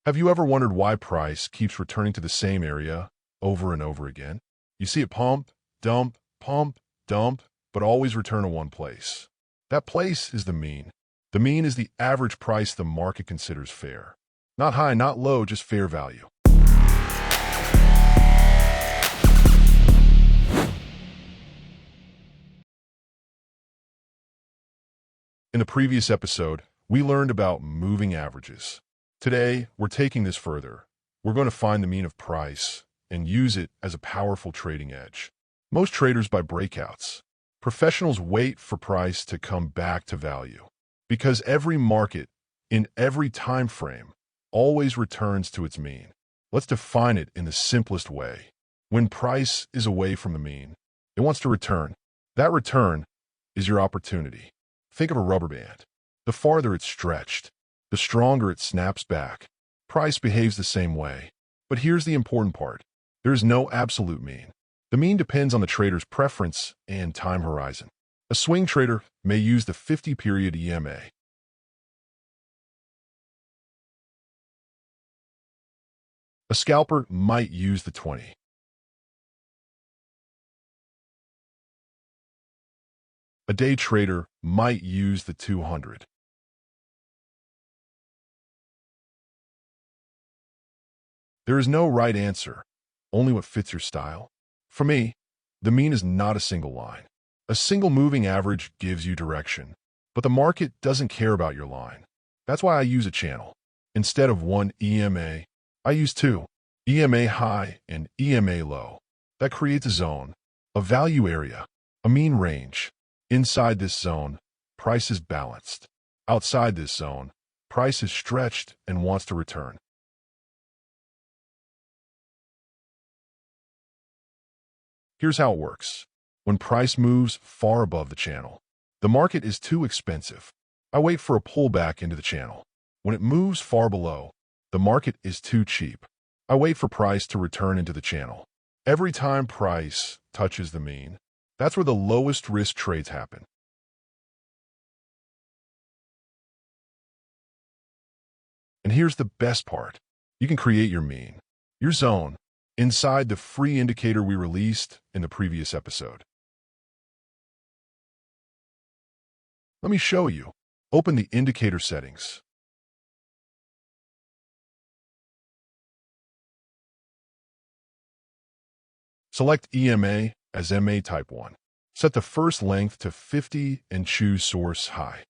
Have you ever wondered why price keeps returning to the same area over and over again? You see it pump, dump, but always return to one place. That place is the mean. The mean is the average price the market considers fair. Not high, not low, just fair value. In the previous episode, we learned about moving averages. Today, we're taking this further. We're going to find the mean of price and use it as a powerful trading edge. Most traders buy breakouts. Professionals wait for price to come back to value because every market, in every time frame, always returns to its mean. Let's define it in the simplest way. When price is away from the mean, it wants to return. That return is your opportunity. Think of a rubber band. The farther it's stretched, the stronger it snaps back. Price behaves the same way. But here's the important part. There is no absolute mean. The mean depends on the trader's preference and time horizon. A swing trader may use the 50-period EMA. A scalper might use the 20. A day trader might use the 200. There is no right answer, only what fits your style. For me, the mean is not a single line. A single moving average gives you direction, but the market doesn't care about your line. That's why I use a channel. Instead of one EMA, I use two, EMA high and EMA low. That creates a zone, a value area, a mean range. Inside this zone, price is balanced. Outside this zone, price is stretched and wants to return. Here's how it works. When price moves far above the channel, the market is too expensive. I wait for a pullback into the channel. When it moves far below, the market is too cheap. I wait for price to return into the channel. Every time price touches the mean, that's where the lowest risk trades happen. And here's the best part. You can create your mean, your zone, inside the free indicator we released in the previous episode. Let me show you. Open the indicator settings. Select EMA as MA Type 1. Set the first length to 50 and choose Source High.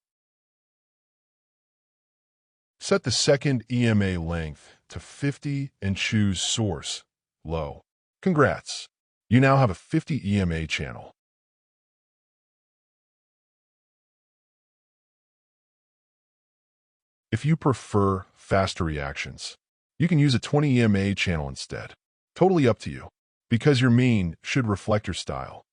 Set the second EMA length to 50 and choose Source Low. Congrats! You now have a 50 EMA channel. If you prefer faster reactions, you can use a 20 EMA channel instead. Totally up to you, because your mean should reflect your style.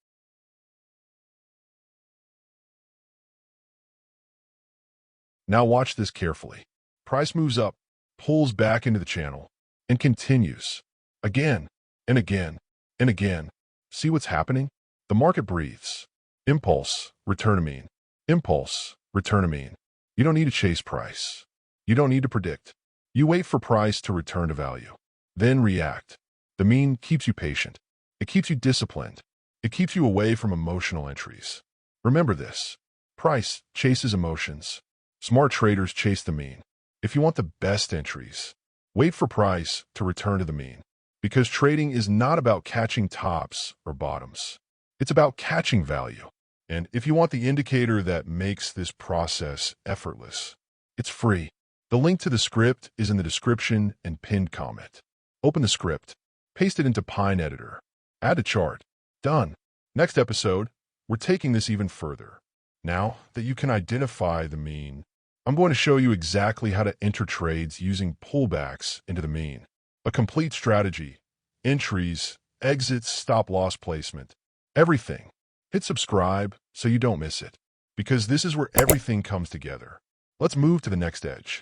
Now watch this carefully. Price moves up, pulls back into the channel, and continues. Again, and again, and again. See what's happening? The market breathes. Impulse, return to mean. Impulse, return to mean. You don't need to chase price. You don't need to predict. You wait for price to return to value. Then react. The mean keeps you patient. It keeps you disciplined. It keeps you away from emotional entries. Remember this. Price chases emotions. Smart traders chase the mean. If you want the best entries, wait for price to return to the mean. Because trading is not about catching tops or bottoms. It's about catching value. And if you want the indicator that makes this process effortless, it's free. The link to the script is in the description and pinned comment. Open the script, paste it into Pine Editor, add a chart. Done. Next episode, we're taking this even further. Now that you can identify the mean, I'm going to show you exactly how to enter trades using pullbacks into the mean. A complete strategy, entries, exits, stop-loss placement, everything. Hit subscribe so you don't miss it, because this is where everything comes together. Let's move to the next edge.